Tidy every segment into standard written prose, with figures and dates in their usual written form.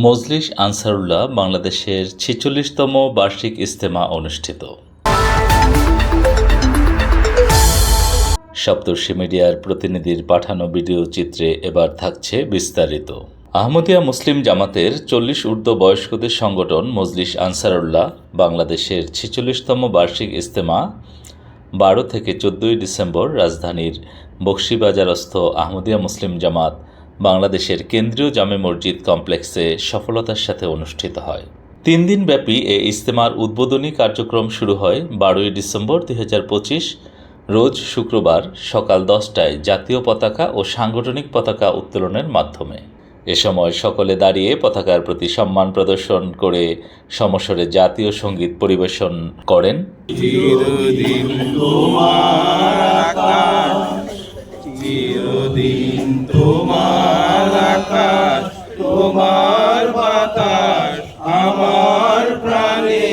মজলিস আনসারুল্লাহ বাংলাদেশের ৪৬তম বার্ষিক ইজতেমা অনুষ্ঠিত। সপ্তর্ষি মিডিয়ার প্রতিনিধির পাঠানো ভিডিও চিত্রে এবার থাকছে বিস্তারিত। আহমদিয়া মুসলিম জামাতের ৪০ ঊর্ধ্ব বয়স্কদের সংগঠন মজলিস আনসারুল্লাহ বাংলাদেশের ৪৬তম বার্ষিক ইজতেমা ১২ থেকে ১৪ ডিসেম্বর রাজধানীর বকশীবাজারস্থ আহমদিয়া মুসলিম জামাত বাংলাদেশের কেন্দ্রীয় জামে মসজিদ কমপ্লেক্সে সফলতার সাথে অনুষ্ঠিত হয়। ৩ দিনব্যাপী এ ইজতেমার উদ্বোধনী কার্যক্রম শুরু হয় ১২ ডিসেম্বর ২০২৫ রোজ শুক্রবার সকাল ১০টায় জাতীয় পতাকা ও সাংগঠনিক পতাকা উত্তোলনের মাধ্যমে। এ সময় সকলে দাঁড়িয়ে পতাকার প্রতি সম্মান প্রদর্শন করে সমস্বরে জাতীয় সঙ্গীত পরিবেশন করেন। চিরদিন তোমার আকাশ, চিরদিন তোমার আকাশ, তোমার বাতাস আমার প্রাণে,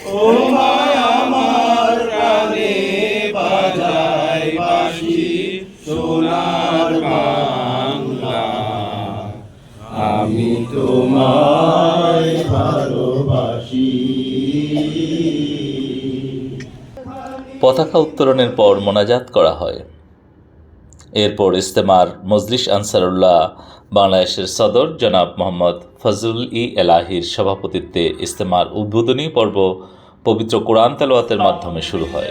তোমায় আমার প্রাণে বাজায় বাঁশি সোনার বাংলা, আমি তোমায় ভালোবাসি। পতাকা উত্তোলনের পর মোনাজাত করা হয়। এরপর ইজতেমার মজলিস আনসারুল্লাহ বাংলাদেশের সদর জনাব মোহাম্মদ ফজল-ই এলাহীর সভাপতিত্বে ইজতেমার উদ্বোধনী পর্ব পবিত্র কোরআন তেলাওয়াতের মাধ্যমে শুরু হয়।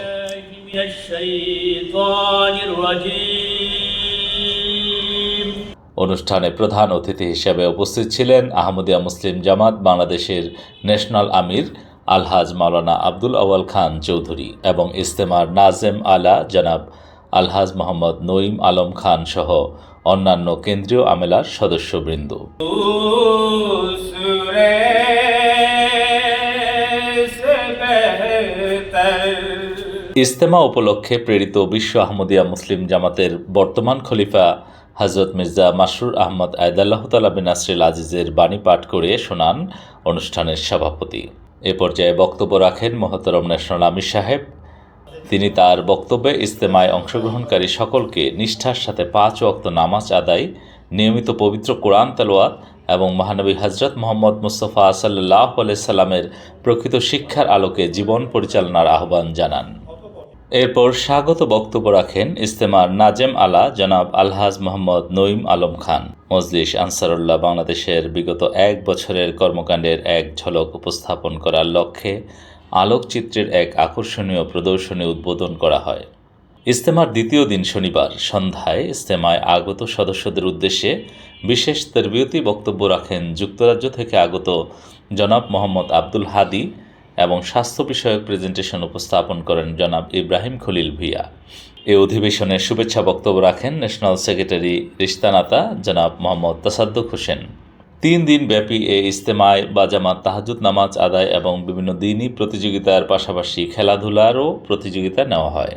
অনুষ্ঠানে প্রধান অতিথি হিসেবে উপস্থিত ছিলেন আহমদিয়া মুসলিম জামাত বাংলাদেশের ন্যাশনাল আমির আলহাজ মাওলানা আব্দুল আউয়াল খান চৌধুরী এবং ইজতেমার নাজেম আলা জনাব আলহাজ মোহাম্মদ নঈম আলম খান সহ অন্যান্য কেন্দ্রীয় আমেলার সদস্যবৃন্দ। ইজতেমা উপলক্ষে প্রেরিত বিশ্ব আহমদিয়া মুসলিম জামাতের বর্তমান খলিফা হযরত মির্জা মাসরুর আহমদ আয়দাল্লাহ তাআলা বিন নাসরিল আজিজের বাণী পাঠ করে শোনান অনুষ্ঠানের সভাপতি। এ পর্যায়ে বক্তব্য রাখেন মহতরম ন্যাশনাল আমির সাহেব। তিনি তার বক্তব্যে ইজতেমায় অংশগ্রহণকারী সকলকে নিষ্ঠার সাথে ৫ ওয়াক্ত নামাজ আদায়, নিয়মিত পবিত্র কোরআন তেলাওয়াত এবং মহানবী হযরত মুহাম্মদ মুস্তাফা সাল্লাল্লাহু আলাইহি সাল্লামের প্রকৃত শিক্ষার আলোকে জীবন পরিচালনার আহ্বান জানান। এরপর স্বাগত বক্তব্য রাখেন ইজতেমার নাজেম আলা জনাব আলহাজ মোহাম্মদ নঈম আলম খান। মজলিস আনসারুল্লাহ বাংলাদেশের বিগত ১ বছরের কর্মকাণ্ডের এক ঝলক উপস্থাপন করার লক্ষ্যে আলোকচিত্রের এক আকর্ষণীয় প্রদর্শনী উদ্বোধন করা হয়। ইজতেমার দ্বিতীয় দিন শনিবার সন্ধ্যায় ইজতেমায় আগত সদস্যদের উদ্দেশ্যে বিশেষ তরবিয়তি বক্তব্য রাখেন যুক্তরাজ্য থেকে আগত জনাব মোহাম্মদ আব্দুল হাদি এবং স্বাস্থ্য বিষয়ক প্রেজেন্টেশন উপস্থাপন করেন জনাব ইব্রাহিম খলিল ভূঁইয়া। এ অধিবেশনে শুভেচ্ছা বক্তব্য রাখেন ন্যাশনাল সেক্রেটারি রিশতানাতা জনাব মোহাম্মদ তাসাদ্দুক হোসেন। ৩ দিন ব্যাপী এ ইজতেমায় বাজামাত তাহাজ্জুদ নামাজ আদায় এবং বিভিন্ন দিনই প্রতিযোগিতার পাশাপাশি খেলাধুলারও প্রতিযোগিতা নেওয়া হয়।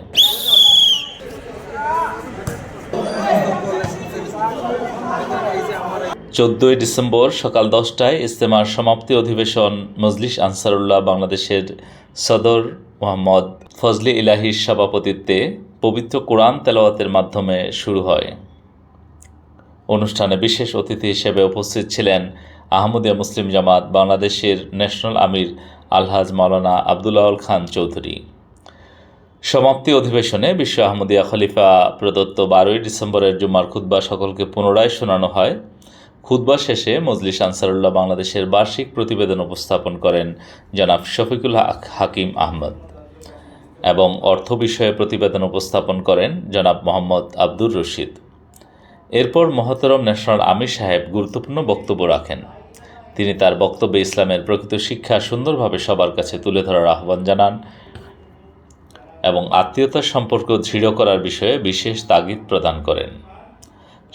১৪ ডিসেম্বর সকাল ১০টায় ইজতেমার সমাপ্তি অধিবেশন মজলিস আনসারুল্লাহ বাংলাদেশের সদর মোহাম্মদ ফজলে ইলাহীর সভাপতিত্বে পবিত্র কোরআন তেলাওয়াতের মাধ্যমে শুরু হয়। অনুষ্ঠানে বিশেষ অতিথি হিসেবে উপস্থিত ছিলেন আহমদিয়া মুসলিম জামাত বাংলাদেশের ন্যাশনাল আমির আলহাজ মাওলানা আব্দুল আউয়াল খান চৌধুরী। সমাপ্তি অধিবেশনে বিশ্ব আহমদিয়া খলিফা প্রদত্ত ১২ ডিসেম্বরের জুমার খুতবা সকলকে পুনরায় শোনানো হয়। খুতবা শেষে মজলিস আনসারুল্লাহ বাংলাদেশের বার্ষিক প্রতিবেদন উপস্থাপন করেন জনাব শফিকুল হাকিম আহমদ এবং অর্থ বিষয়ে প্রতিবেদন উপস্থাপন করেন জনাব মোহাম্মদ আব্দুর রশিদ। এরপর মহতরম ন্যাশনাল আমির সাহেব গুরুত্বপূর্ণ বক্তব্য রাখেন। তিনি তার বক্তব্যে ইসলামের প্রকৃত শিক্ষা সুন্দরভাবে সবার কাছে তুলে ধরার আহ্বান জানান এবং আত্মীয়তার সম্পর্ক দৃঢ় করার বিষয়ে বিশেষ তাগিদ প্রদান করেন।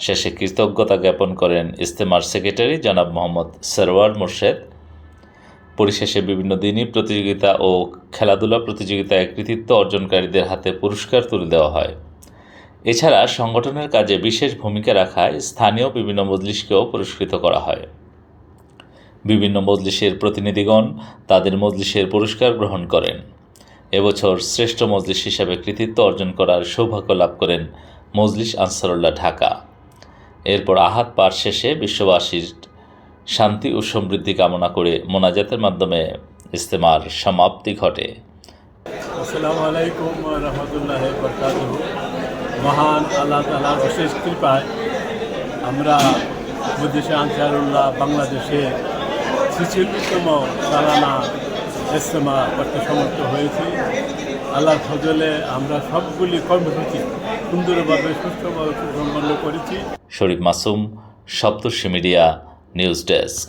শেষে কৃতজ্ঞতা জ্ঞাপন করেন ইজতেমার সেক্রেটারি জনাব মোহাম্মদ সরওয়ার মোর্শেদ। পরিশেষে বিভিন্ন দিনই প্রতিযোগিতা ও খেলাধুলা প্রতিযোগিতায় কৃতিত্ব অর্জনকারীদের হাতে পুরস্কার তুলে দেওয়া হয়। এছাড়া সংগঠনের কাজে বিশেষ ভূমিকা রাখায় স্থানীয় বিভিন্ন মজলিসকেও পুরস্কৃত করা হয়। বিভিন্ন মজলিসের প্রতিনিধিগণ তাদের মজলিসের পুরস্কার গ্রহণ করেন। এবছর শ্রেষ্ঠ মজলিস হিসেবে কৃতিত্ব অর্জন করার সৌভাগ্য লাভ করেন মজলিস আনসারুল্লাহ ঢাকা। এরপর আহাদ পাঠ শেষে বিশ্ববাসীর শান্তি ও সমৃদ্ধি কামনা করে মোনাজাতের মাধ্যমে ইজতেমার সমাপ্তি ঘটে। আসসালামু আলাইকুম রহমতুল্লাহ বরকাতুহু। মহান আল্লাহ তাআলার বিশেষ কৃপায় আমরা মজলিসে আনসারুল্লাহ বাংলাদেশের 46তম সালানা ইজতেমা করতে সমর্থ হয়েছি। আল্লাহর ফজলে আমরা সবগুলি কর্মসূচি সুন্দরভাবে সুষ্ঠুভাবে সম্পন্ন করেছি। শরীফ মাসুম, সপ্তর্ষি মিডিয়া, নিউজ ডেস্ক।